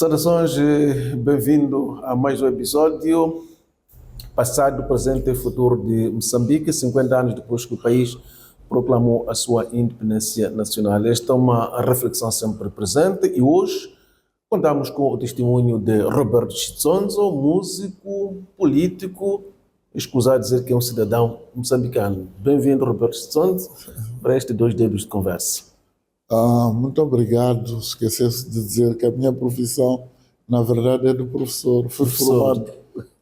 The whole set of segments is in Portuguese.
Saudações, bem-vindo a mais um episódio. Passado, presente e futuro de Moçambique, 50 anos depois que o país proclamou a sua independência nacional. Esta é uma reflexão sempre presente e hoje contamos com o testemunho de Roberto Chitsonzo, músico, político, escusado dizer que é um cidadão moçambicano. Bem-vindo, Roberto Chitsonzo, para estes 2 dedos de conversa. Muito obrigado. Esquecesse de dizer que a minha profissão, na verdade, é de professor. Fui formado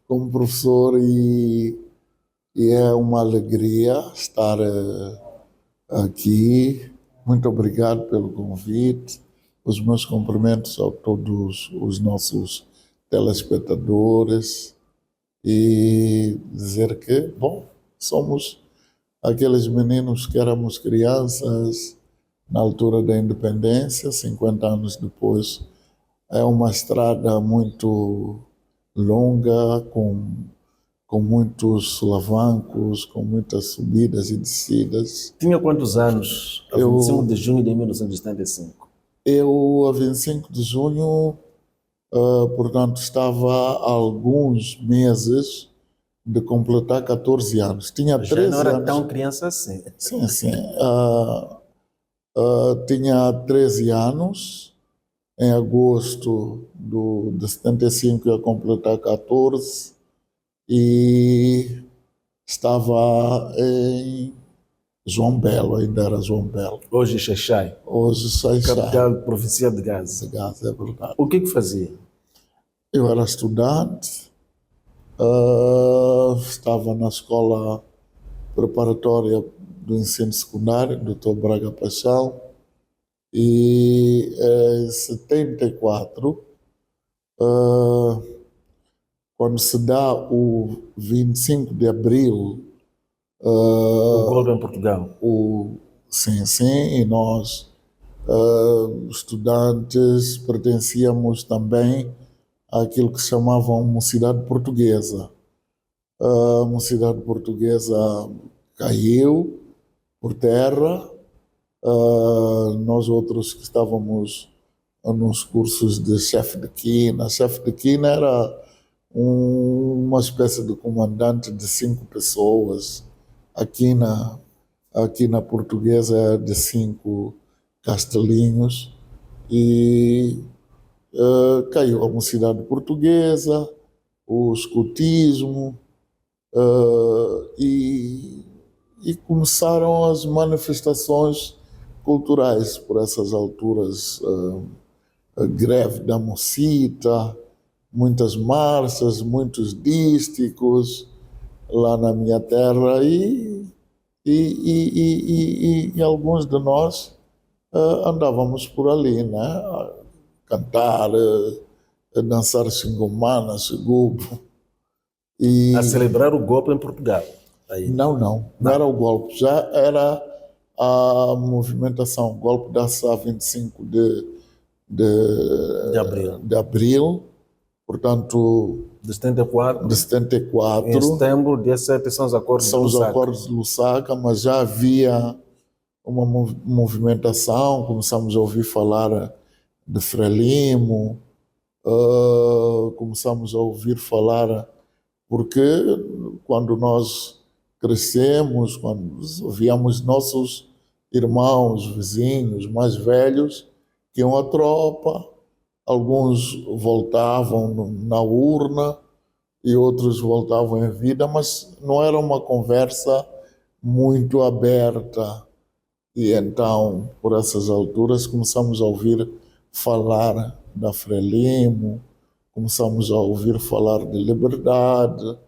como professor e é uma alegria estar aqui. Muito obrigado pelo convite. Os meus cumprimentos a todos os nossos telespectadores e dizer que, bom, somos aqueles meninos que éramos crianças na altura da independência, 50 anos depois. É uma estrada muito longa, com muitos solavancos, com muitas subidas e descidas. Tinha quantos anos a 25 de junho de 1975? Eu, a 25 de junho, portanto, estava há alguns meses de completar 14 anos. Tinha 13 anos. Já não era tão criança assim. Sim. Tinha 13 anos, em agosto de 75 ia completar 14 e estava em João Belo, ainda era João Belo. Hoje Xaixai. Hoje Xaixai. Capital provincial de Gaza. De Gaza, é verdade. O que fazia? Eu era estudante, estava na escola preparatória do ensino secundário, Dr. Braga Paixão, e em 74, quando se dá o 25 de abril, o golpe em Portugal. Sim, e nós, estudantes, pertencíamos também àquilo que chamavam Mocidade Portuguesa. A Mocidade Portuguesa caiu por terra. Nós outros que estávamos nos cursos de chefe de quina. Chefe de quina era uma espécie de comandante de 5 pessoas. A quina portuguesa é de 5 castelinhos e caiu a Mocidade Portuguesa, o escotismo, e começaram as manifestações culturais por essas alturas, a greve da Mocita, muitas marchas, muitos dísticos lá na minha terra e alguns de nós andávamos por ali, né? A cantar, a dançar xingomana, xigubo. A celebrar o golpe em Portugal. Aí. Não era o golpe, já era a movimentação, o golpe da-se a 25 de abril, portanto... De 74. De 74. Em setembro, dia 7, são os acordos de Lusaka. São os acordos de Lusaka, mas já havia uma movimentação, começamos a ouvir falar de Frelimo, começamos a ouvir falar, porque quando nós crescemos, quando víamos nossos irmãos, vizinhos mais velhos, que iam à tropa, alguns voltavam na urna e outros voltavam em vida, mas não era uma conversa muito aberta. E então, por essas alturas, começamos a ouvir falar da Frelimo, começamos a ouvir falar de liberdade,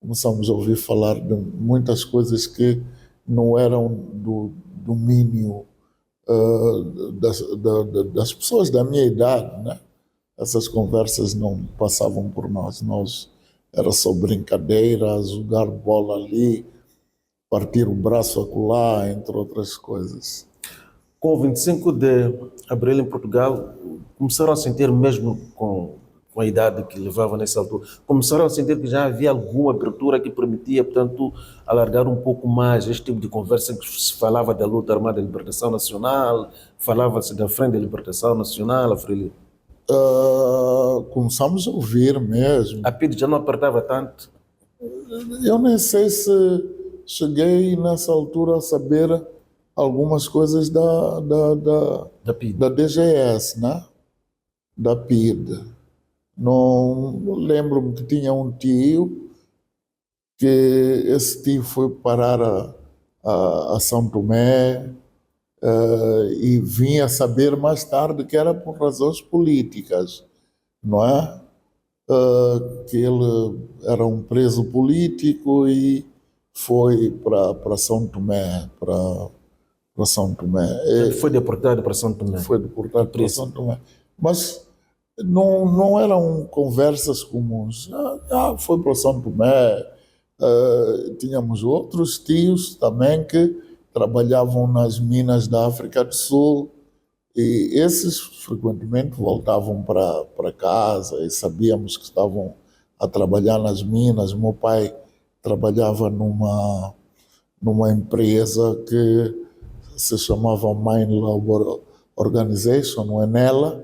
começamos a ouvir falar de muitas coisas que não eram do domínio das pessoas da minha idade, né? Essas conversas não passavam por nós. Era só brincadeira, jogar bola ali, partir o braço acolá, entre outras coisas. Com o 25 de abril em Portugal, começaram a sentir, mesmo com a idade que levava nessa altura, começaram a sentir que já havia alguma abertura que permitia, portanto, alargar um pouco mais este tipo de conversa, que se falava da luta armada de libertação nacional, falava-se da Frente de Libertação Nacional, a Frelimo. Começamos a ouvir mesmo. A PIDE já não apertava tanto. Eu nem sei se cheguei nessa altura a saber algumas coisas Da PIDE. da DGS, né? Da PID. Não lembro-me que tinha um tio, que esse tio foi parar a São Tomé, e vinha saber mais tarde que era por razões políticas, não é? Que ele era um preso político e foi para São Tomé, para São Tomé. Foi deportado para São Tomé. Foi deportado para São Tomé. Mas não eram conversas comuns. Foi para São Tomé. Tínhamos outros tios também que trabalhavam nas minas da África do Sul, e esses frequentemente voltavam para casa e sabíamos que estavam a trabalhar nas minas. Meu pai trabalhava numa empresa que se chamava Mine Labor Organization, o ENELA,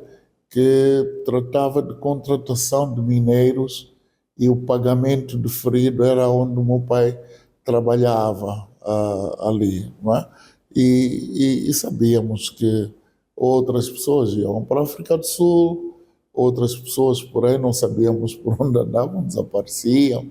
que tratava de contratação de mineiros, e o pagamento diferido era onde o meu pai trabalhava ali, não é? E sabíamos que outras pessoas iam para a África do Sul, outras pessoas por aí não sabíamos por onde andavam, desapareciam,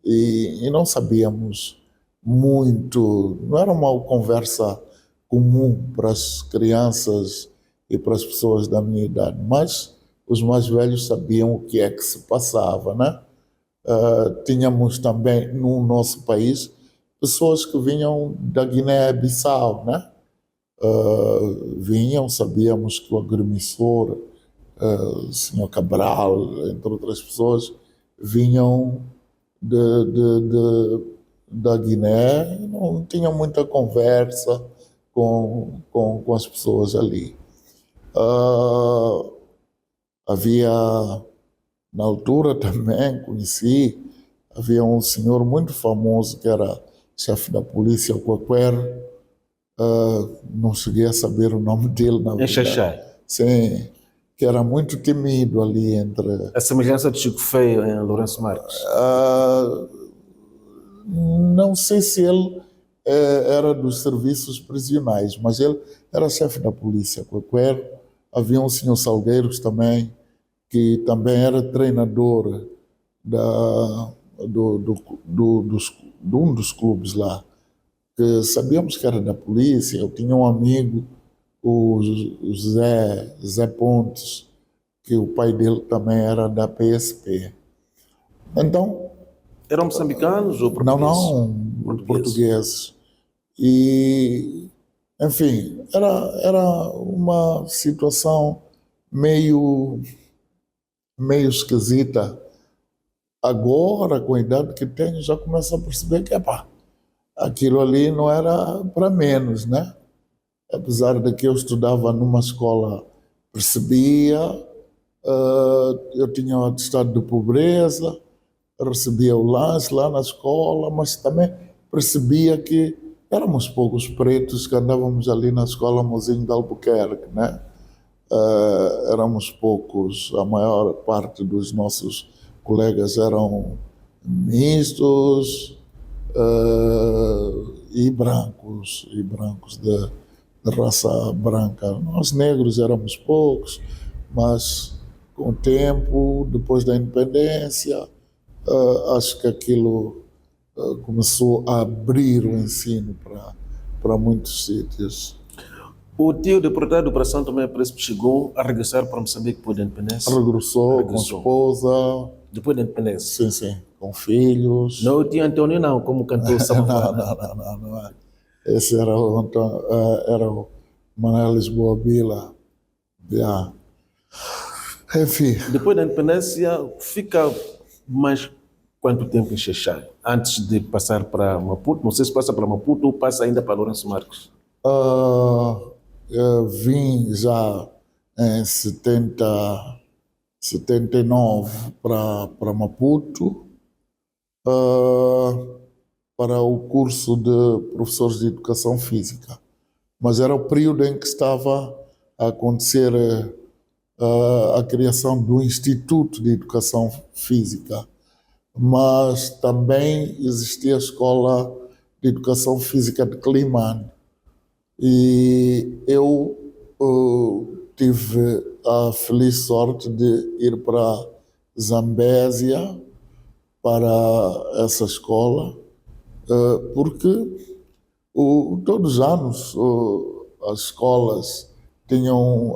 e não sabíamos muito, não era uma conversa comum para as crianças e para as pessoas da minha idade, mas os mais velhos sabiam o que é que se passava, né? Tínhamos também no nosso país pessoas que vinham da Guiné-Bissau, né? Vinham, sabíamos que o agrimensor, o senhor Cabral, entre outras pessoas, vinham da Guiné, e não tinha muita conversa com as pessoas ali. Havia, na altura também, conheci, havia um senhor muito famoso que era chefe da polícia, o Quaquer. Não cheguei a saber o nome dele, na verdade. Em Xaxai. Sim, que era muito temido ali entre... A semelhança de Chico Feio em Lourenço Marques. Não sei se ele era dos serviços prisionais, mas ele era chefe da polícia. Quaquer. Havia um senhor Salgueiros também, que também era treinador de um dos clubes lá, que sabíamos que era da polícia. Eu tinha um amigo, o Zé Pontes, que o pai dele também era da PSP. Então... Eram moçambicanos ou portugueses? Não, portugueses. E, enfim, era uma situação meio esquisita. Agora, com a idade que tenho, já começo a perceber que, aquilo ali não era para menos, né? Apesar de que eu estudava numa escola, percebia, eu tinha um atestado de pobreza, recebia o lanche lá na escola, mas também percebia que éramos poucos pretos que andávamos ali na escola Mozinho de Albuquerque, né? Éramos poucos, a maior parte dos nossos colegas eram mistos, e brancos de raça branca. Nós negros éramos poucos, mas com o tempo, depois da independência, acho que aquilo começou a abrir o ensino para muitos sítios. O tio deportado para São Tomé e Príncipe chegou a regressar para Moçambique depois da independência? Regressou com esposa. Depois da independência? Sim, com filhos. Não o tio Antônio não, como cantor Samamana. Não. Esse era o Manuel Lisboa Bila. Enfim. Depois da independência, fica mais quanto tempo em Xaxai? Antes de passar para Maputo? Não sei se passa para Maputo ou passa ainda para Lourenço Marques. Vim já em 79 para Maputo, para o curso de professores de educação física. Mas era o período em que estava a acontecer a criação do Instituto de Educação Física, mas também existia a Escola de Educação Física de Climane. E eu tive a feliz sorte de ir para Zambésia, para essa escola, porque todos os anos as escolas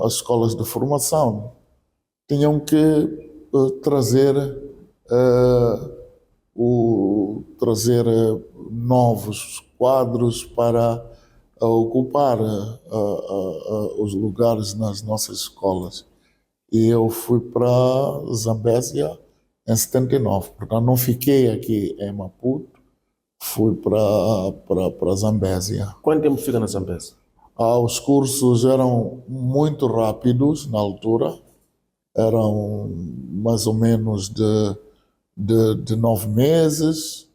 as escolas de formação tinham que trazer novos quadros para ocupar os lugares nas nossas escolas. E eu fui para Zambésia em 79, portanto não fiquei aqui em Maputo, fui para Zambésia. Quanto tempo fica na Zambésia? Os cursos eram muito rápidos na altura, eram mais ou menos de 9 meses,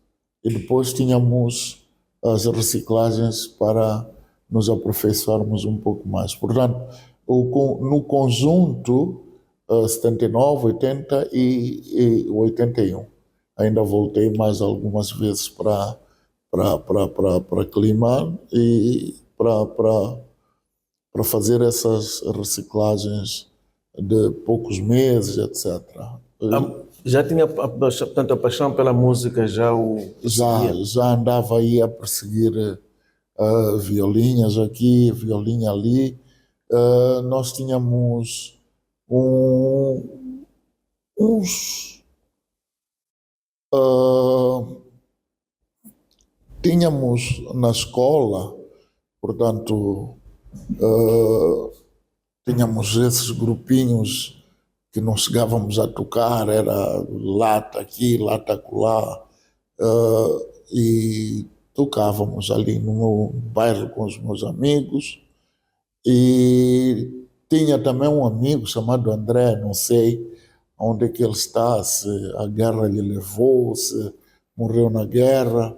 e depois tínhamos as reciclagens para nos aperfeiçoarmos um pouco mais. Portanto, no conjunto, 79, 80 e 81. Ainda voltei mais algumas vezes para Climane e para fazer essas reciclagens de poucos meses, etc. Já tinha, portanto, a paixão pela música, já andava aí a perseguir violinhas aqui, violinha ali. Nós tínhamos tínhamos na escola, portanto, tínhamos esses grupinhos que não chegávamos a tocar, era lata aqui, lata acolá, e tocávamos ali no meu bairro com os meus amigos. E tinha também um amigo chamado André, não sei onde é que ele está, se a guerra lhe levou, se morreu na guerra,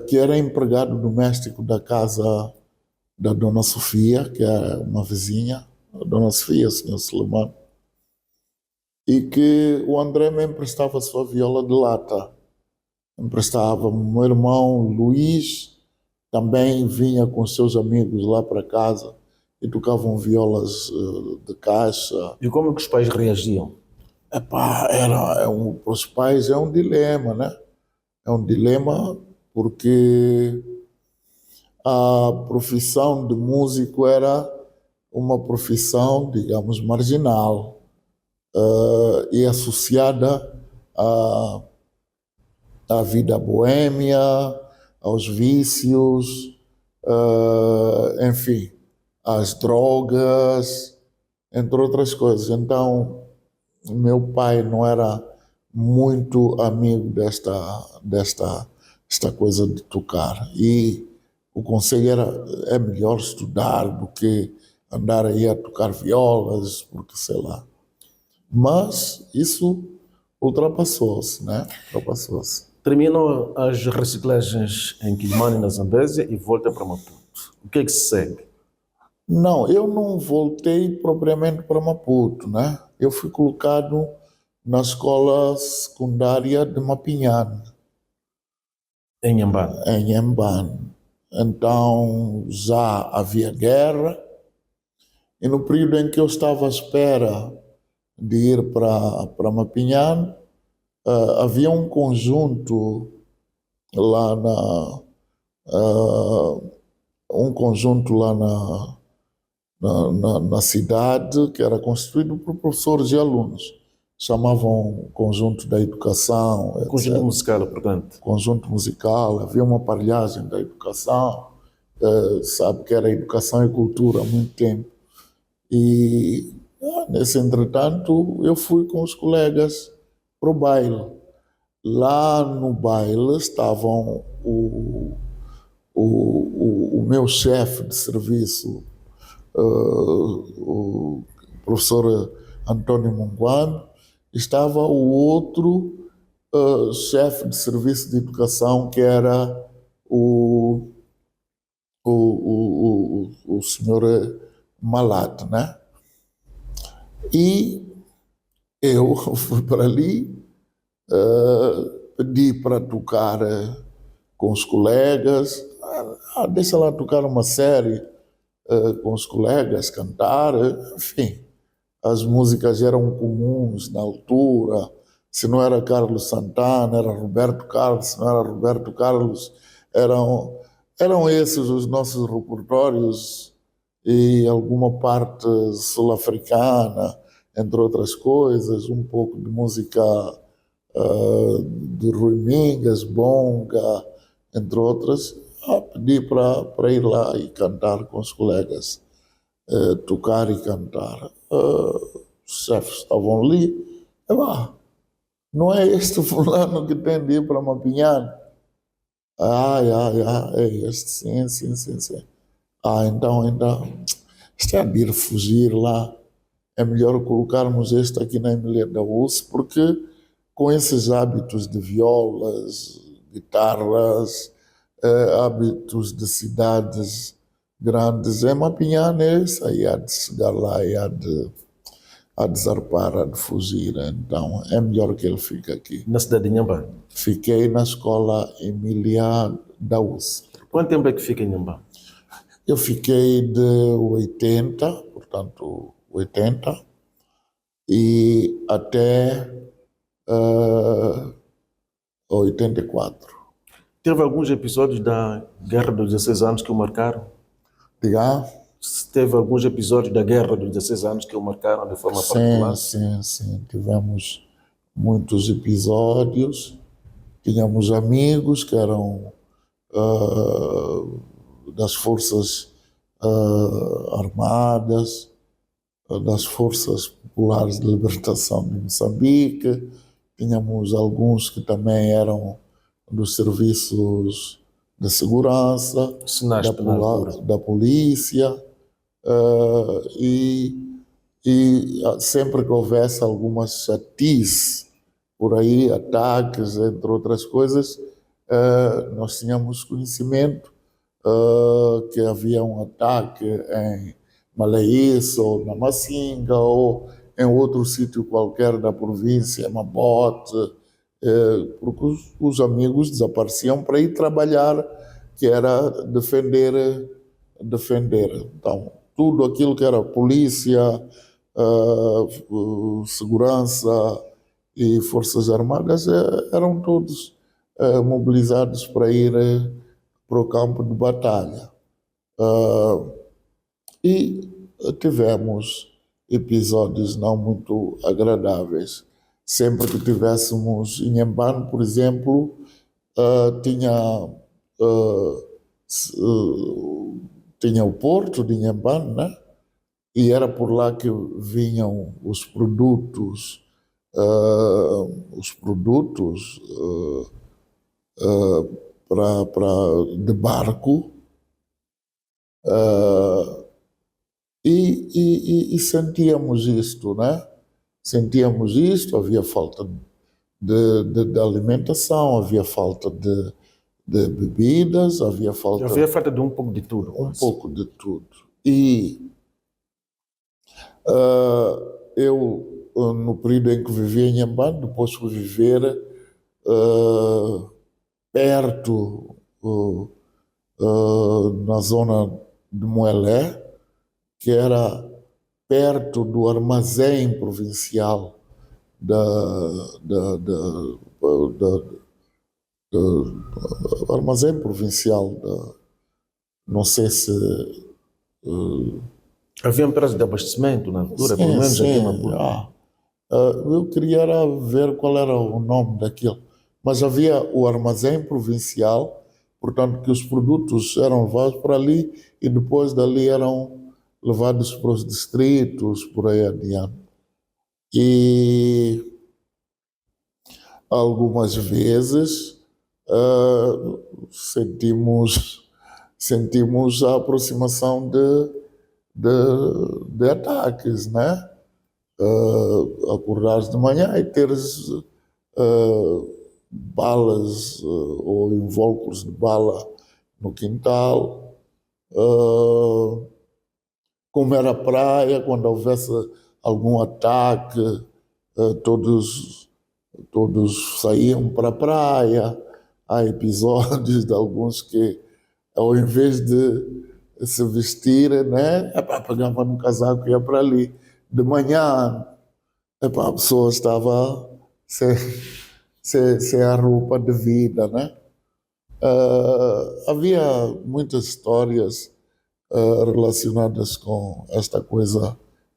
que era empregado doméstico da casa da Dona Sofia, que é uma vizinha, a Dona Sofia, o Senhor Suleiman, e que o André me emprestava a sua viola de lata. Emprestava. O meu irmão Luís também vinha com seus amigos lá para casa e tocavam violas de caixa. E como que os pais reagiam? Para os pais é um dilema, né? É um dilema porque a profissão de músico era uma profissão, digamos, marginal e associada à vida boêmia, aos vícios, enfim, às drogas, entre outras coisas. Então, meu pai não era muito amigo desta coisa de tocar. E o conselho é melhor estudar do que andar aí a tocar violas, porque sei lá. Mas isso ultrapassou-se, né? Ultrapassou-se. Terminam as reciclagens em Climane, na Zambésia, e volta para Maputo. O que é que se segue? Não, eu não voltei propriamente para Maputo, né? Eu fui colocado na escola secundária de Mapinhane. Em Inhambane? Em Inhambane. Então já havia guerra, e no período em que eu estava à espera de ir para Mapinhane, havia um conjunto lá na cidade que era constituído por professores e alunos. Chamavam Conjunto da Educação, etc. Conjunto musical, portanto. Conjunto musical, havia uma aparelhagem da educação, sabe que era educação e cultura há muito tempo. E nesse entretanto eu fui com os colegas para o baile. Lá no baile estavam o meu chefe de serviço, o professor Antônio Munguano, estava o outro chefe de serviço de educação, que era o senhor Malato, né? E eu fui para ali, pedi para tocar com os colegas. Deixa lá tocar uma série com os colegas, cantar, enfim. As músicas eram comuns na altura. Se não era Carlos Santana, era Roberto Carlos. Se não era Roberto Carlos, eram esses os nossos repertórios e alguma parte sul-africana, entre outras coisas, um pouco de música de Rui Mingas, Bonga, entre outras. Pedi para ir lá e cantar com os colegas, tocar e cantar. Os chefes estavam ali. Não é este fulano que tem de ir para Mapinhana? É este, sim. Então, isto é de ir fugir lá. É melhor colocarmos este aqui na Emília da UC, porque com esses hábitos de violas, guitarras, hábitos de cidades grandes, Mapinhana é isso aí, há de chegar lá e há de zarpar, há de fugir. Então, é melhor que ele fique aqui. Na cidade de Inhambane? Fiquei na escola Emília da UC. Quanto tempo é que fica em Inhambane? Eu fiquei de 80, portanto, 80, e até 84. Teve alguns episódios da Guerra dos 16 anos que o marcaram? Diga? Teve alguns episódios da Guerra dos 16 anos que o marcaram de forma particular? Sim. Tivemos muitos episódios. Tínhamos amigos que eram das forças armadas, das forças populares de libertação de Moçambique. Tínhamos alguns que também eram dos serviços de segurança, da polícia, e sempre que houvesse alguma chatice por aí, ataques, entre outras coisas, nós tínhamos conhecimento que havia um ataque em Malaíça, ou na Macinga, ou em outro sítio qualquer da província, Mabote, porque os amigos desapareciam para ir trabalhar, que era defender. Então, tudo aquilo que era polícia, segurança e forças armadas eram todos mobilizados para ir para o campo de batalha. E tivemos episódios não muito agradáveis. Sempre que tivéssemos em Inhambane, por exemplo, tinha o porto de Inhambane, né? E era por lá que vinham os produtos de barco, e sentíamos isto, né? Sentíamos isto, havia falta de alimentação, havia falta de bebidas, havia falta de um pouco de tudo. Pouco de tudo. E eu, no período em que vivia em Inhambane, depois fui viver perto, na zona de Moelé, que era perto do armazém provincial armazém provincial não sei se havia empresas de abastecimento na altura, pelo menos aqui em Maputo. Eu queria ver qual era o nome daquilo, mas havia o armazém provincial, portanto que os produtos eram levados para ali e depois dali eram levados para os distritos, por aí adiante. E algumas vezes sentimos a aproximação de ataques, né? Acordares de manhã e teres balas ou invólucros de bala no quintal. Como era praia, quando houvesse algum ataque, todos saíam para a praia. Há episódios de alguns que, ao invés de se vestirem, né, pegavam no casaco e ia para ali. De manhã, a pessoa estava sem a roupa de vida, né? Havia muitas histórias relacionadas com esta coisa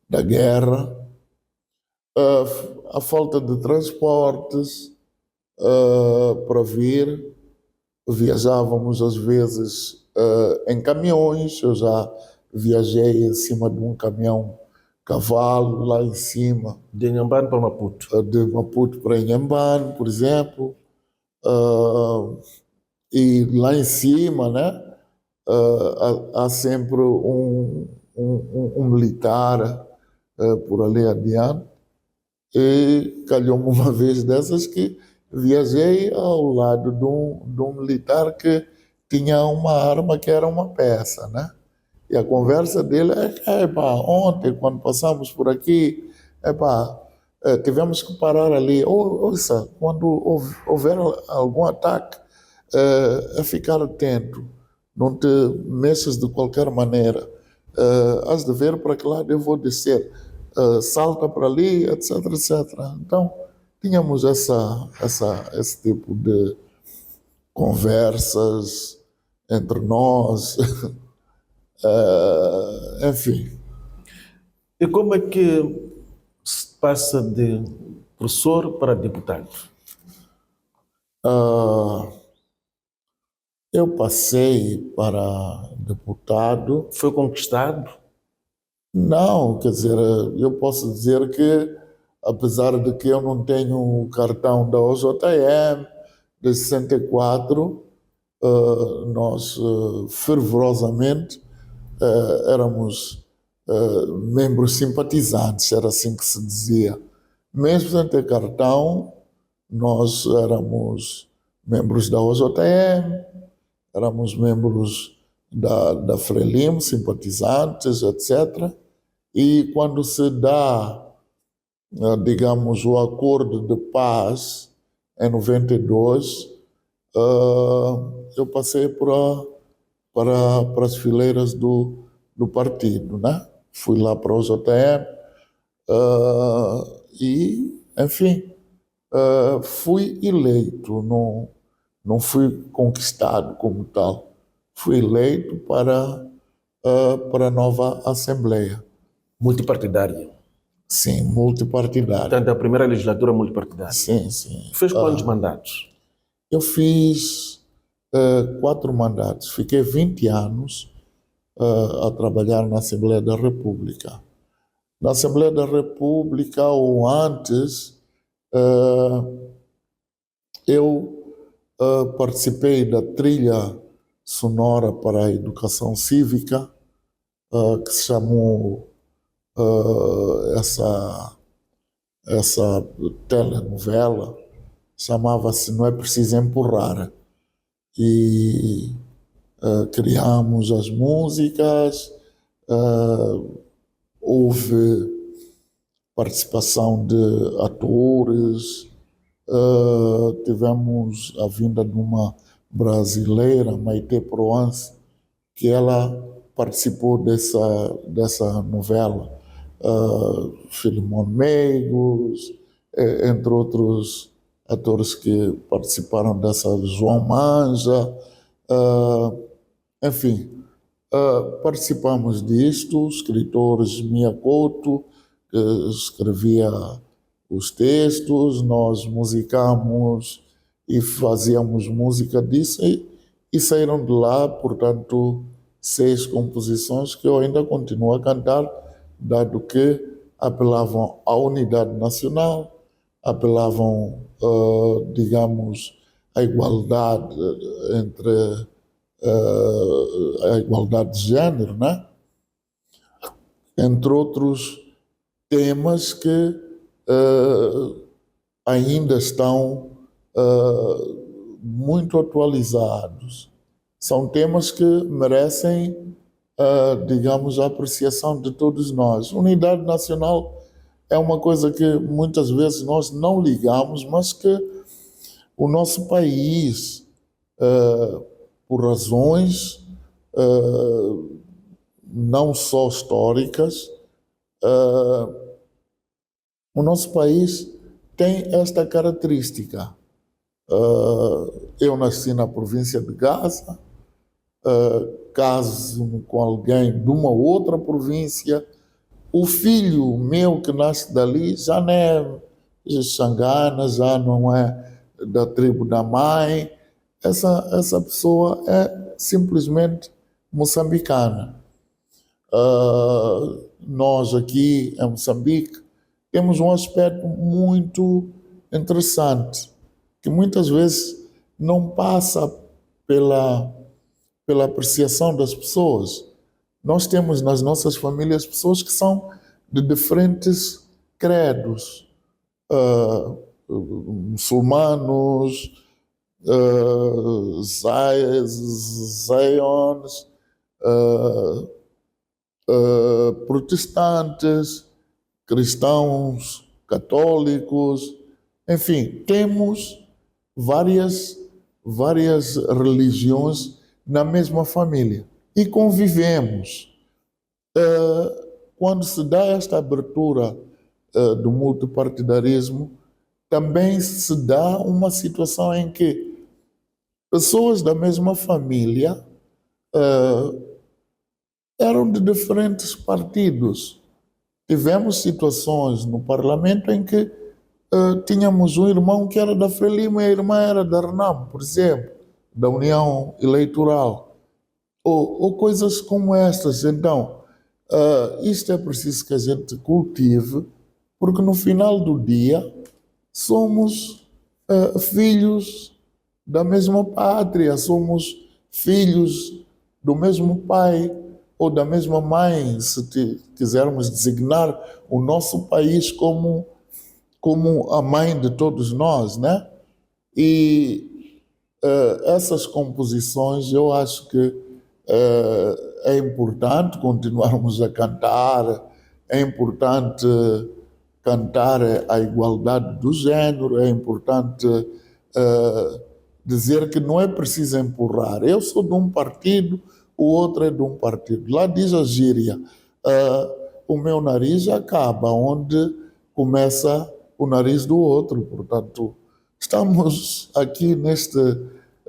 da guerra, a falta de transportes para vir. Viajávamos às vezes em caminhões. Eu já viajei em cima de um caminhão cavalo lá em cima. De Inhambane para Maputo. De Maputo para Inhambane, por exemplo. E lá em cima, né, há sempre um militar por ali adiante. E calhou-me uma vez dessas que viajei ao lado de um militar que tinha uma arma que era uma peça, né? E a conversa dele ontem, quando passamos por aqui, tivemos que parar ali. Ouça, quando houver algum ataque, a ficar atento, não te mexas de qualquer maneira. Has de ver para que lado eu vou descer. Salta para ali, etc, etc. Então, tínhamos esse tipo de conversas entre nós. Enfim. E como é que se passa de professor para deputado? Eu passei para deputado. Foi conquistado? Não, quer dizer, eu posso dizer que, apesar de que eu não tenho o cartão da OJM de 64, nós fervorosamente éramos membros simpatizantes, era assim que se dizia. Mesmo sem ter cartão, nós éramos membros da OJM, éramos membros da Frelimo, simpatizantes, etc. E quando se dá, digamos, o acordo de paz em 92, eu passei para as fileiras do partido, né? Fui lá para o JM e, enfim, fui eleito, não fui conquistado como tal. Fui eleito para a nova Assembleia. Multipartidária. Sim, multipartidária. Portanto, a primeira legislatura multipartidária. Sim, sim. Fez quantos mandatos? Eu fiz 4 mandatos. Fiquei 20 anos a trabalhar na Assembleia da República. Na Assembleia da República, ou antes, eu participei da trilha sonora para a educação cívica, que se chamou essa telenovela, chamava-se Não é Preciso Empurrar. E criamos as músicas, houve participação de atores, tivemos a vinda de uma brasileira, Maite Proença, que ela participou dessa novela. Filimon Meigos, entre outros atores que participaram dessa, João Manja, enfim, participamos disto, escritores Mia Couto, que escrevia os textos, nós musicamos e fazíamos música disso e saíram de lá, portanto, 6 composições que eu ainda continuo a cantar, dado que apelavam à unidade nacional, apelavam, digamos, à igualdade entre a igualdade de género, né? Entre outros temas que ainda estão muito atualizados. São temas que merecem, digamos, a apreciação de todos nós. Unidade nacional é uma coisa que muitas vezes nós não ligamos, mas que o nosso país, por razões não só históricas, o nosso país tem esta característica. Eu nasci na província de Gaza, caso-me com alguém de uma outra província, o filho meu que nasce dali já não é xangana, já não é da tribo da mãe, essa pessoa é simplesmente moçambicana. Nós aqui em Moçambique temos um aspecto muito interessante, que muitas vezes não passa pela apreciação das pessoas. Nós temos nas nossas famílias pessoas que são de diferentes credos, muçulmanos, zaions, protestantes, cristãos, católicos, enfim, temos várias religiões na mesma família e convivemos. Quando se dá esta abertura do multipartidarismo, também se dá uma situação em que pessoas da mesma família eram de diferentes partidos. Tivemos situações no parlamento em que tínhamos um irmão que era da Frelimo e a irmã era da RENAM, por exemplo, da União Eleitoral, ou coisas como estas. Então, isto é preciso que a gente cultive, porque no final do dia somos filhos da mesma pátria, somos filhos do mesmo pai ou da mesma mãe, se quisermos designar o nosso país como a mãe de todos nós, né? E essas composições, eu acho que é importante continuarmos a cantar, é importante cantar a igualdade do género, é importante dizer que não é preciso empurrar. Eu sou de um partido, o outro é de um partido. Lá diz a gíria, o meu nariz acaba onde começa o nariz do outro. Portanto, estamos aqui neste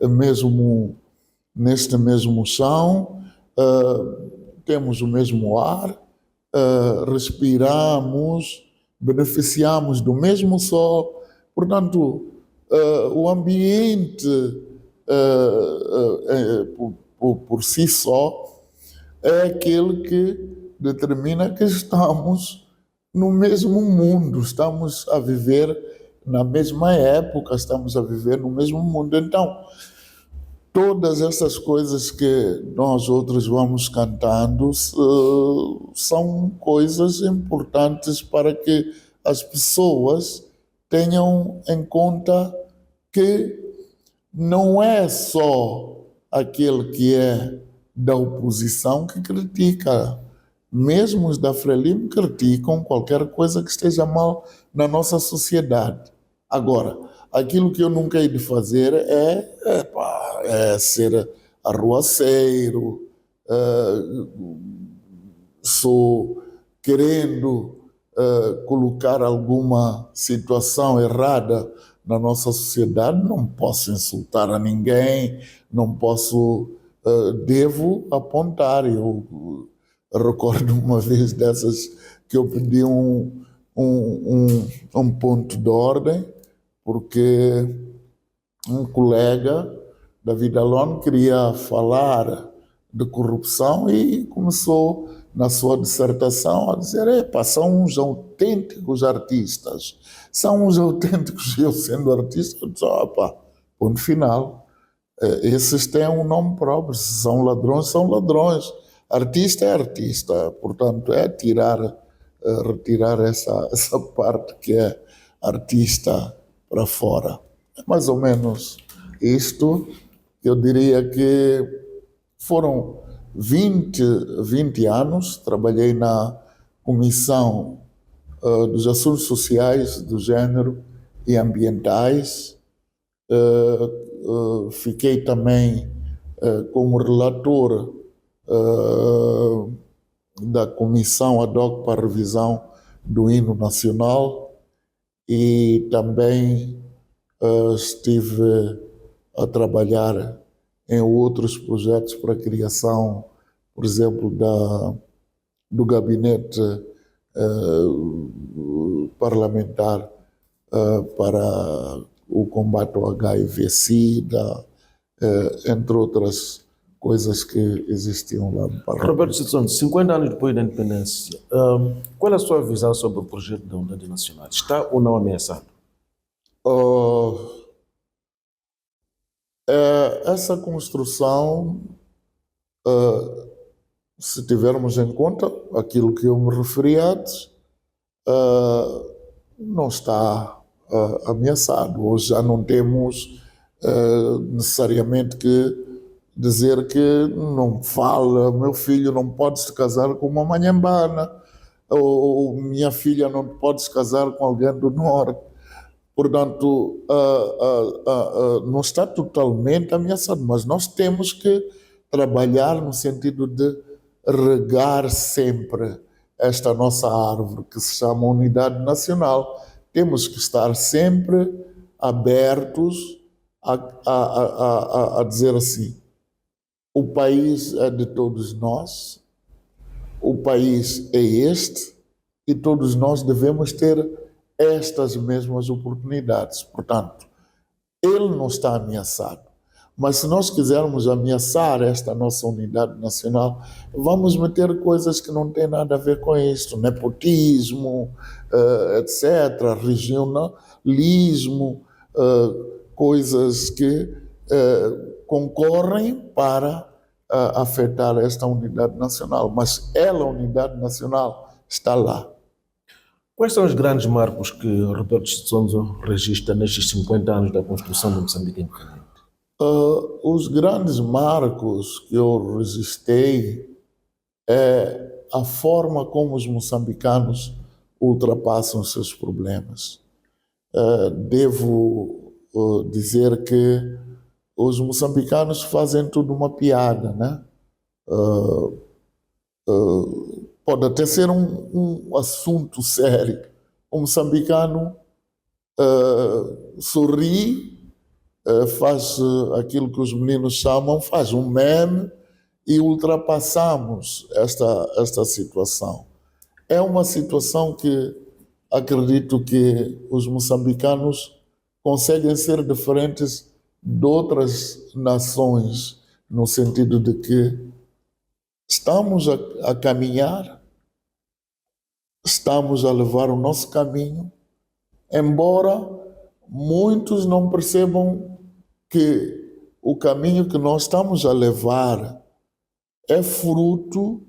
mesmo chão, temos o mesmo ar, respiramos, beneficiamos do mesmo sol. Portanto, o ambiente por si só é aquele que determina que estamos no mesmo mundo, estamos a viver na mesma época, estamos a viver no mesmo mundo. Então, todas essas coisas que nós outros vamos cantando são coisas importantes para que as pessoas tenham em conta que não é só aquele que é da oposição que critica. Mesmo os da Frelimo criticam qualquer coisa que esteja mal na nossa sociedade. Agora, aquilo que eu nunca hei de fazer é ser arruaceiro, sou querendo colocar alguma situação errada na nossa sociedade, não posso insultar a ninguém, não posso, devo apontar. Eu recordo uma vez dessas que eu pedi um ponto de ordem, porque um colega da Vidalon queria falar de corrupção e começou na sua dissertação a dizer: são uns autênticos artistas, são uns autênticos. Eu, sendo artista, eu disse: ponto final. Esses têm um nome próprio, se são ladrões, são ladrões. Artista é artista, portanto, é retirar essa parte que é artista para fora. É mais ou menos isto. Eu diria que foram 20 anos, trabalhei na Comissão dos assuntos sociais, do género e ambientais. Fiquei também como relator da Comissão ad hoc para a revisão do hino nacional e também estive a trabalhar em outros projetos para a criação, por exemplo, do gabinete parlamentar para o combate ao HIV-Sida, entre outras coisas que existiam lá no parlamento. Roberto Ciclone, 50 anos depois da independência, qual é a sua visão sobre o projeto da Unidade Nacional? Está ou não ameaçado? Essa construção, se tivermos em conta aquilo que eu me referi antes, não está ameaçado. Hoje já não temos necessariamente que dizer que não fala, meu filho não pode se casar com uma manhambana, ou minha filha não pode se casar com alguém do norte. Portanto, não está totalmente ameaçado, mas nós temos que trabalhar no sentido de regar sempre esta nossa árvore que se chama Unidade Nacional. Temos que estar sempre abertos a dizer assim: o país é de todos nós, o país é este e todos nós devemos ter estas mesmas oportunidades. Portanto, ele não está ameaçado. Mas se nós quisermos ameaçar esta nossa unidade nacional, vamos meter coisas que não têm nada a ver com isto, nepotismo, etc., regionalismo, coisas que concorrem para afetar esta unidade nacional. Mas ela, a unidade nacional, está lá. Quais são os grandes marcos que Roberto Chitsonzo registra nestes 50 anos da construção de Moçambique independente? Os grandes marcos que eu registrei é a forma como os moçambicanos ultrapassam os seus problemas. Devo dizer que os moçambicanos fazem tudo uma piada, né? Pode até ser um assunto sério. O moçambicano sorri, faz aquilo que os meninos chamam, faz um meme e ultrapassamos esta situação. É uma situação que acredito que os moçambicanos conseguem ser diferentes de outras nações, no sentido de que estamos a caminhar, estamos a levar o nosso caminho, embora muitos não percebam que o caminho que nós estamos a levar é fruto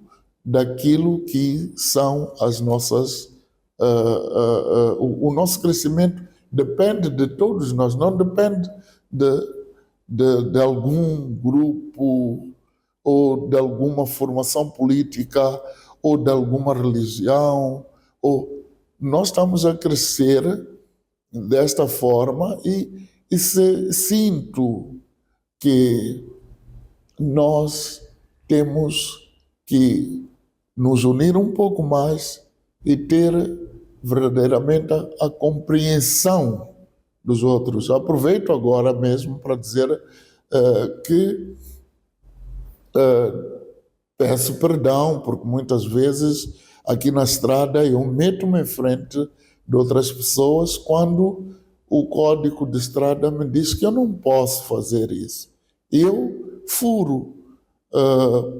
daquilo que são as nossas... o nosso crescimento depende de todos nós, não depende de algum grupo ou de alguma formação política ou de alguma religião. Nós estamos a crescer desta forma e sinto que nós temos que nos unir um pouco mais e ter verdadeiramente a compreensão dos outros. Aproveito agora mesmo para dizer que peço perdão, porque muitas vezes aqui na estrada eu meto-me em frente de outras pessoas quando o código de estrada me diz que eu não posso fazer isso. Eu furo.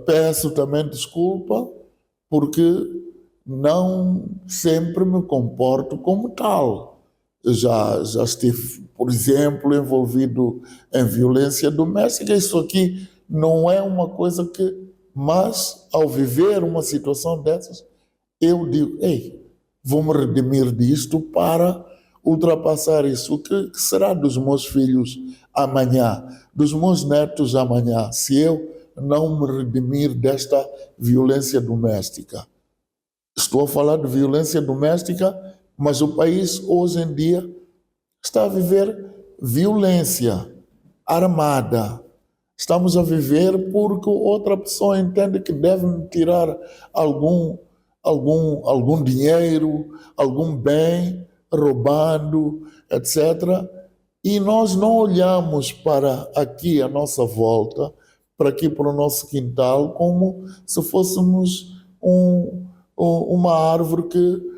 Peço também desculpa, porque não sempre me comporto como tal. Já estive, por exemplo, envolvido em violência doméstica. Isso aqui não é uma coisa que... Mas, ao viver uma situação dessas, eu digo, vou me redimir disto para ultrapassar isso. O que será dos meus filhos amanhã, dos meus netos amanhã, se eu não me redimir desta violência doméstica? Estou a falar de violência doméstica Mas o país, hoje em dia, está a viver violência armada. Estamos a viver porque outra pessoa entende que deve me tirar algum dinheiro, algum bem, roubando, etc. E nós não olhamos para aqui à nossa volta, para aqui para o nosso quintal, como se fôssemos uma árvore que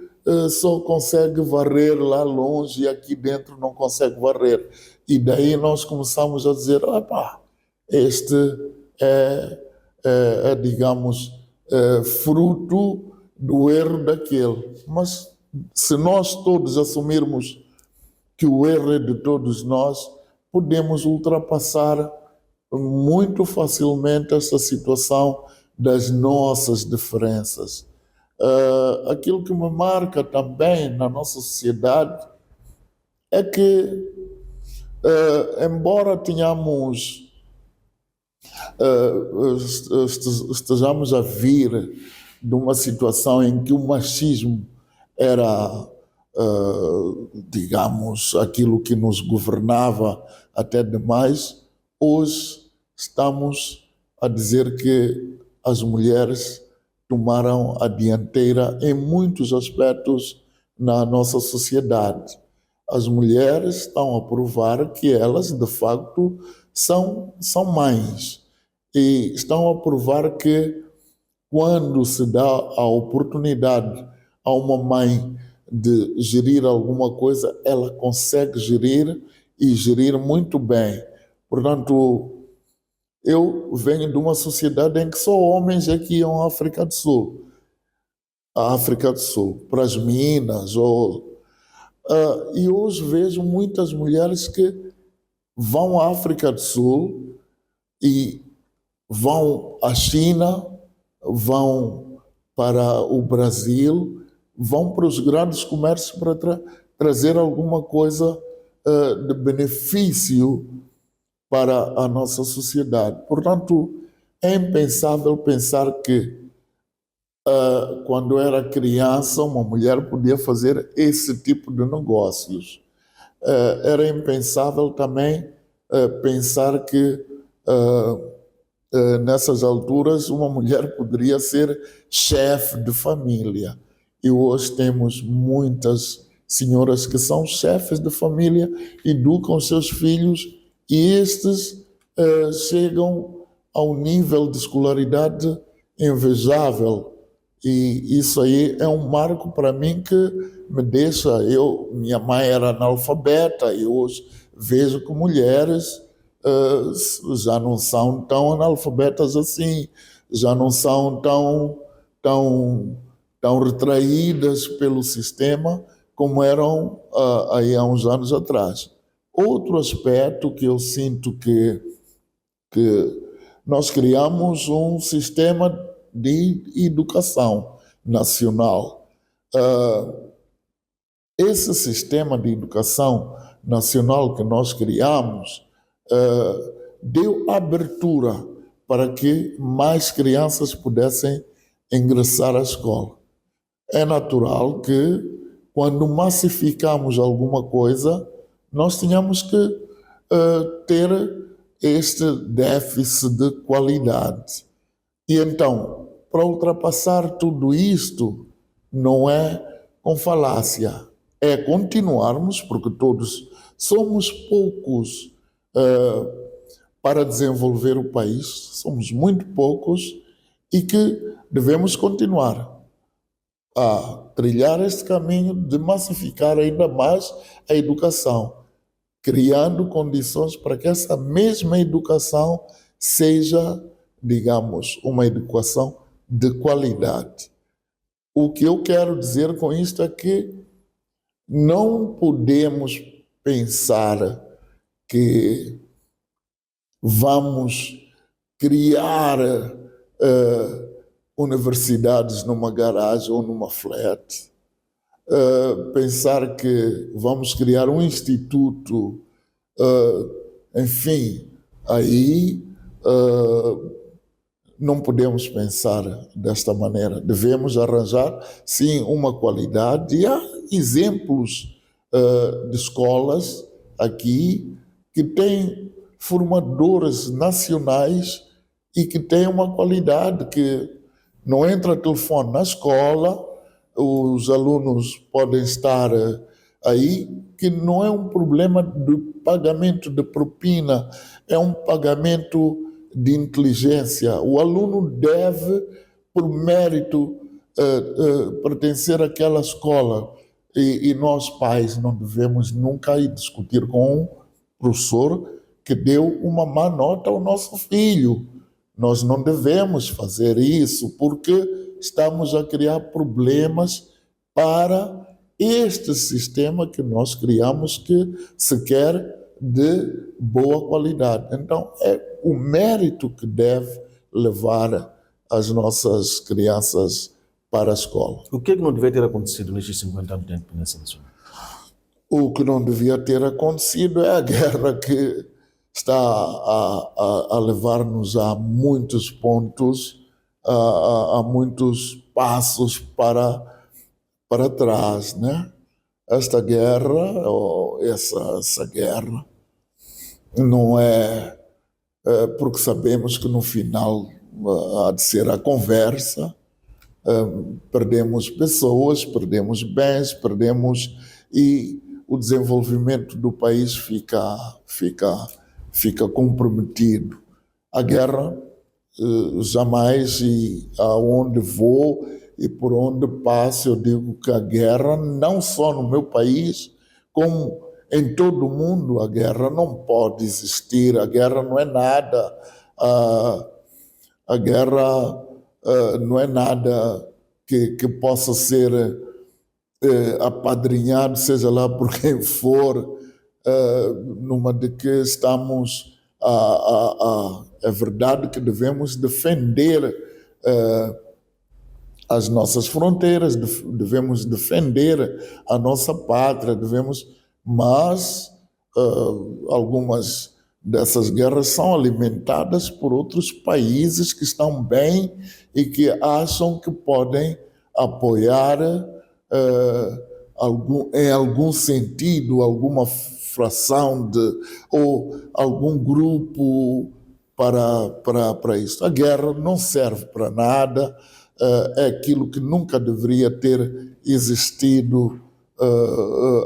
só consegue varrer lá longe e aqui dentro não consegue varrer. E daí nós começamos a dizer, opá, este digamos, fruto do erro daquele. Mas se nós todos assumirmos que o erro é de todos nós, podemos ultrapassar muito facilmente essa situação das nossas diferenças. Aquilo que me marca também na nossa sociedade é que, embora estejamos a vir de uma situação em que o machismo era, digamos, aquilo que nos governava até demais, hoje estamos a dizer que as mulheres tomaram a dianteira em muitos aspectos na nossa sociedade. As mulheres estão a provar que elas, de facto, são mães. E estão a provar que, quando se dá a oportunidade a uma mãe de gerir alguma coisa, ela consegue gerir e gerir muito bem. Portanto, eu venho de uma sociedade em que só homens é que iam à África do Sul. À África do Sul, para as minas. E hoje vejo muitas mulheres que vão à África do Sul e vão à China, vão para o Brasil, vão para os grandes comércios para trazer alguma coisa de benefício para a nossa sociedade. Portanto, é impensável pensar que, quando era criança, uma mulher podia fazer esse tipo de negócios. Era impensável também pensar que, nessas alturas, uma mulher poderia ser chefe de família. E hoje temos muitas senhoras que são chefes de família, educam seus filhos e estes chegam ao nível de escolaridade invejável. E isso aí é um marco para mim que me deixa... Minha mãe era analfabeta e hoje vejo que mulheres já não são tão analfabetas assim, já não são tão retraídas pelo sistema como eram aí há uns anos atrás. Outro aspecto que eu sinto que nós criamos um sistema de educação nacional. Esse sistema de educação nacional que nós criamos deu abertura para que mais crianças pudessem ingressar à escola. É natural que, quando massificamos alguma coisa, nós tínhamos que ter este déficit de qualidade. E então, para ultrapassar tudo isto, não é com falácia, é continuarmos, porque todos somos poucos para desenvolver o país, somos muito poucos e que devemos continuar a trilhar este caminho de massificar ainda mais a educação, criando condições para que essa mesma educação seja, digamos, uma educação de qualidade. O que eu quero dizer com isto é que não podemos pensar que vamos criar universidades numa garagem ou numa flat, pensar que vamos criar um instituto, enfim, aí não podemos pensar desta maneira. Devemos arranjar, sim, uma qualidade exemplos de escolas aqui que têm formadores nacionais e que têm uma qualidade que não entra telefone na escola, os alunos podem estar aí, que não é um problema de pagamento de propina, é um pagamento de inteligência. O aluno deve, por mérito, pertencer àquela escola. E nós, pais, não devemos nunca ir discutir com um professor que deu uma má nota ao nosso filho. Nós não devemos fazer isso, porque estamos a criar problemas para este sistema que nós criamos, que se quer de boa qualidade. Então, é o mérito que deve levar as nossas crianças para a escola. O que é que não devia ter acontecido nestes 50 anos de independência nacional? O que não devia ter acontecido é a guerra que está a levar-nos a muitos pontos, a muitos passos para trás, né? Esta guerra, ou essa guerra, não é porque sabemos que no final há de ser a conversa, perdemos pessoas, perdemos bens, e o desenvolvimento do país fica comprometido. A guerra jamais, e aonde vou e por onde passo, eu digo que a guerra, não só no meu país, como em todo o mundo, a guerra não pode existir. A guerra não é nada. A guerra não é nada que possa ser apadrinhado, seja lá por quem for, numa de que estamos... é verdade que devemos defender as nossas fronteiras, devemos defender a nossa pátria, mas algumas dessas guerras são alimentadas por outros países que estão bem e que acham que podem apoiar em algum sentido, alguma fração ou algum grupo para isso. A guerra não serve para nada, é aquilo que nunca deveria ter existido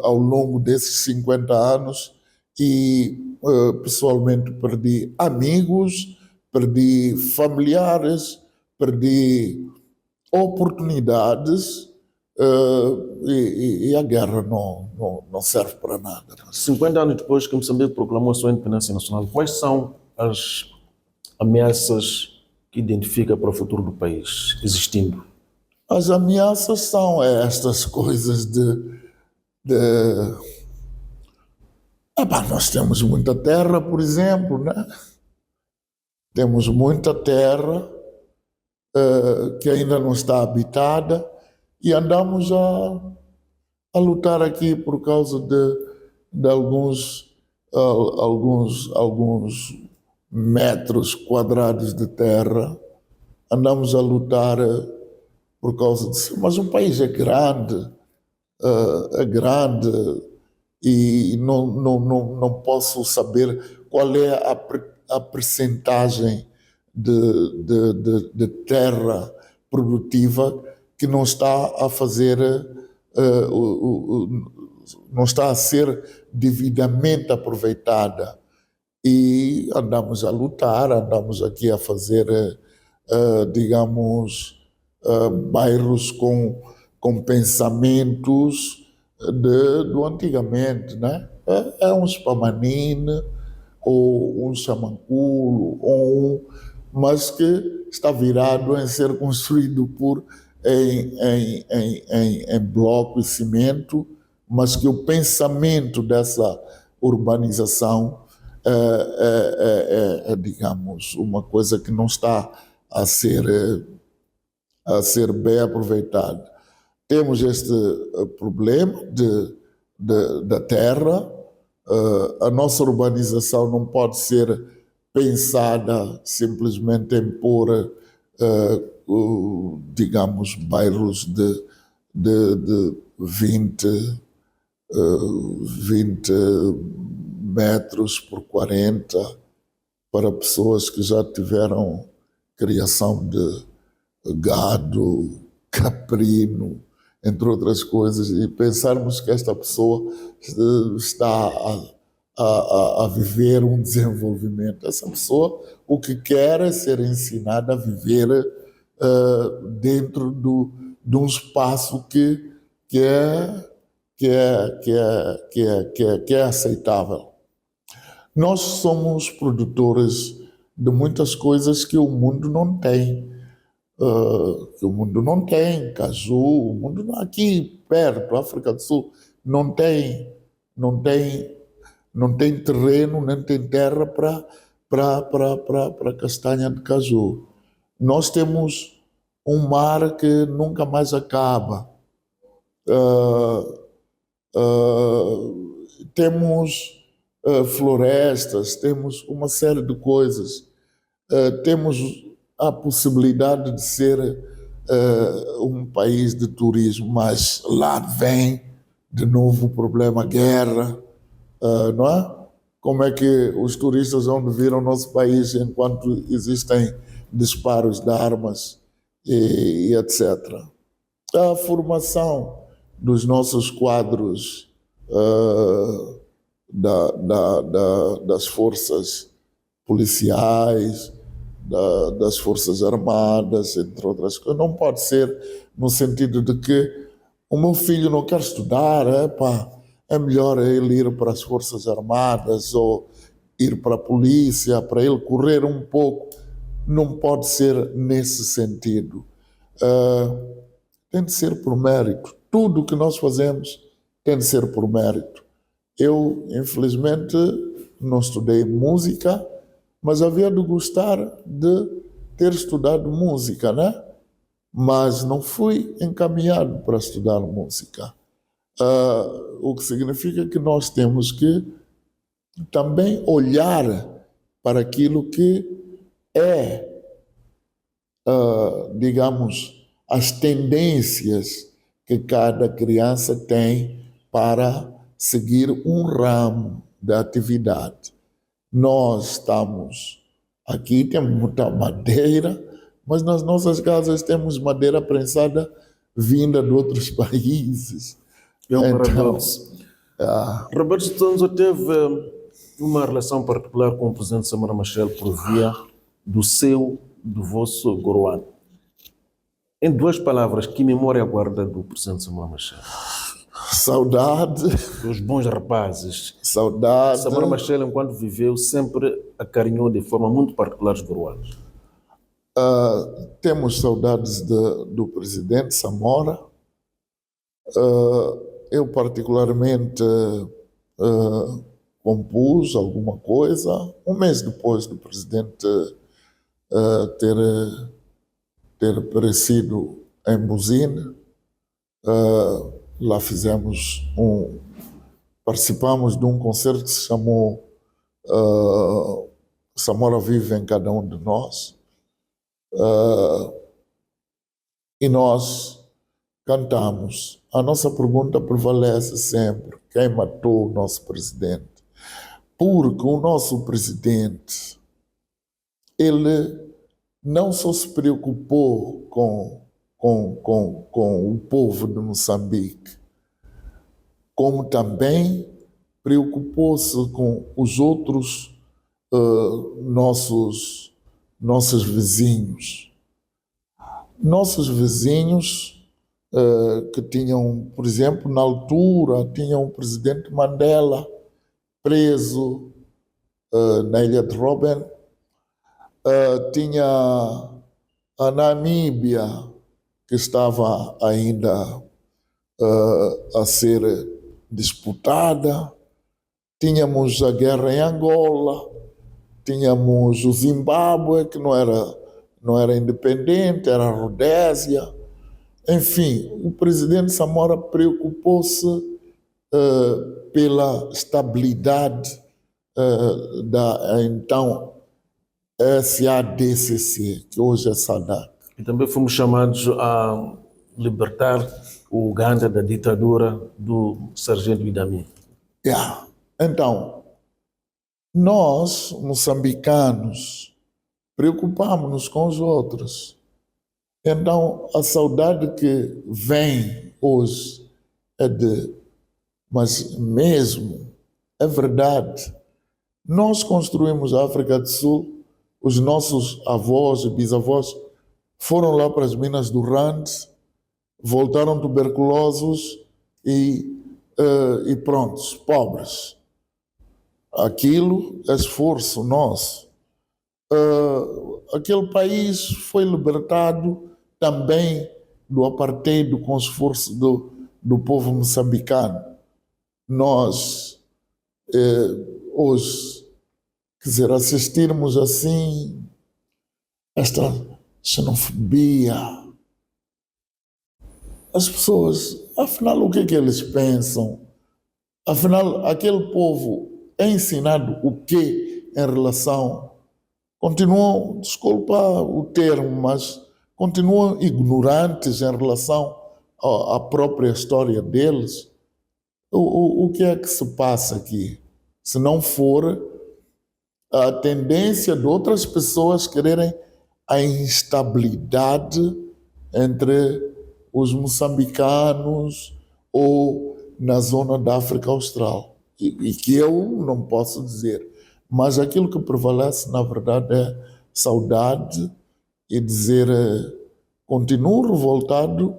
ao longo desses 50 anos, e pessoalmente perdi amigos, perdi familiares, perdi oportunidades, e a guerra não serve para nada. 50 anos depois que Moçambique proclamou a sua independência nacional, quais são as ameaças que identifica para o futuro do país existindo? As ameaças são estas coisas nós temos muita terra, por exemplo, né? Temos muita terra que ainda não está habitada, e andamos a lutar aqui por causa de alguns metros quadrados de terra. Andamos a lutar por causa disso. Mas o país é grande, e não posso saber qual é a percentagem de terra produtiva que não está a fazer, não está a ser devidamente aproveitada. E andamos a lutar, andamos aqui a fazer, bairros com pensamentos do antigamente, né? É um Spamanine, ou um Xamanculo, mas que está virado em ser construído em bloco e cimento, mas que o pensamento dessa urbanização digamos, uma coisa que não está a ser bem aproveitada. Temos este problema da terra. A nossa urbanização não pode ser pensada simplesmente em pôr, digamos, bairros de 20, 20 metros por 40 para pessoas que já tiveram criação de gado, caprino, entre outras coisas, e pensarmos que esta pessoa está a viver um desenvolvimento. Essa pessoa, o que quer é ser ensinada a viver dentro de um espaço que é aceitável. Nós somos produtores de muitas coisas que o mundo não tem. Caju, o mundo aqui perto, África do Sul, não tem terreno, nem tem terra para castanha de caju. Nós temos um mar que nunca mais acaba. Temos florestas, temos uma série de coisas. Temos a possibilidade de ser um país de turismo, mas lá vem de novo o problema guerra, não é? Como é que os turistas vão vir ao nosso país enquanto existem disparos de armas e etc. A formação dos nossos quadros das forças policiais, das forças armadas, entre outras coisas, não pode ser no sentido de que o meu filho não quer estudar, é melhor ele ir para as forças armadas ou ir para a polícia, para ele correr um pouco. Não pode ser nesse sentido. Tem de ser por mérito. Tudo o que nós fazemos tem de ser por mérito. Eu, infelizmente, não estudei música, mas havia de gostar de ter estudado música, né? Mas não fui encaminhado para estudar música. O que significa que nós temos que também olhar para aquilo que é, digamos, as tendências que cada criança tem para seguir um ramo da atividade. Nós estamos aqui, temos muita madeira, mas nas nossas casas temos madeira prensada vinda de outros países. É um paradoxo. Roberto Stonzo teve uma relação particular com o presidente Samora Machel por via do vosso Goroano. Em duas palavras, que memória guarda do presidente Samora Machel? Saudade. Dos bons rapazes. Saudade. Samora Machel, enquanto viveu, sempre acarinhou de forma muito particular os goroanos. Temos saudades do presidente Samora. Eu particularmente compus alguma coisa um mês depois do presidente ter perecido em Buzine. Lá participamos de um concerto que se chamou Samora Vive em Cada Um de Nós, e nós cantamos. A nossa pergunta prevalece sempre: quem matou o nosso presidente? Porque o nosso presidente, ele não só se preocupou com o povo de Moçambique, como também preocupou-se com os outros nossos vizinhos. Nossos vizinhos que tinham, por exemplo, na altura, tinham o presidente Mandela preso na Ilha de Robben, tinha a Namíbia, que estava ainda a ser disputada, tínhamos a guerra em Angola, tínhamos o Zimbábue, que não era independente, era a Rodésia. Enfim, o presidente Samora preocupou-se pela estabilidade da então SADCC, que hoje é SADC. E também fomos chamados a libertar o Uganda da ditadura do Sargento Idi Amin. Yeah. Então, nós, moçambicanos, preocupamos-nos com os outros. Então, a saudade que vem hoje é mas mesmo, é verdade, nós construímos a África do Sul, os nossos avós e bisavós foram lá para as minas do Rand, voltaram tuberculosos e prontos, pobres. Aquilo é esforço nosso. Aquele país foi libertado também do apartheid com o esforço do povo moçambicano. Nós, hoje, quer dizer, assistirmos assim esta xenofobia, as pessoas, afinal, o que é que eles pensam? Afinal, aquele povo é ensinado o quê em relação... Continuam, desculpa o termo, mas continuam ignorantes em relação à própria história deles. O que é que se passa aqui? Se não for a tendência de outras pessoas quererem a instabilidade entre os moçambicanos ou na zona da África Austral. E que eu não posso dizer. Mas aquilo que prevalece, na verdade, é saudade e dizer continuo revoltado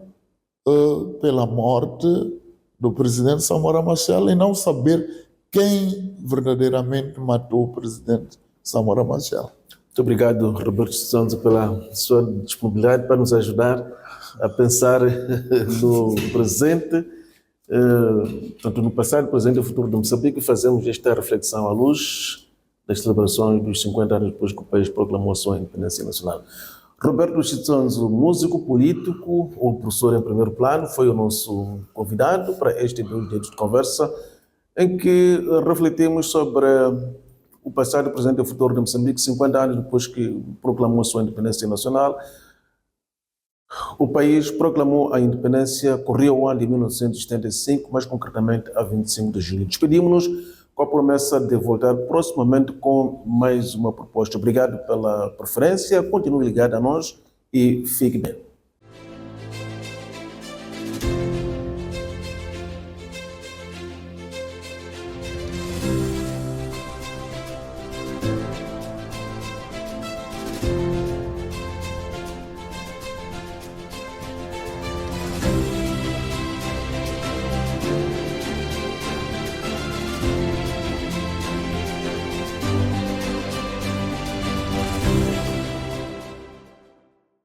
pela morte do presidente Samora Machel e não saber quem verdadeiramente matou o presidente Samora Machel. Muito obrigado, Roberto Santos, pela sua disponibilidade para nos ajudar a pensar no presente, tanto no passado, presente e futuro de Moçambique. Fazemos esta reflexão à luz das celebrações dos 50 anos depois que o país proclamou a sua independência nacional. Roberto Chitsonzo, músico, político ou professor em primeiro plano, foi o nosso convidado para este 2 dias de conversa, em que refletimos sobre o passado, o presente e o futuro de Moçambique, 50 anos depois que proclamou a sua independência nacional. O país proclamou a independência, corria o ano de 1975, mais concretamente a 25 de julho. Despedimos-nos com a promessa de voltar proximamente com mais uma proposta. Obrigado pela preferência, continue ligado a nós e fique bem.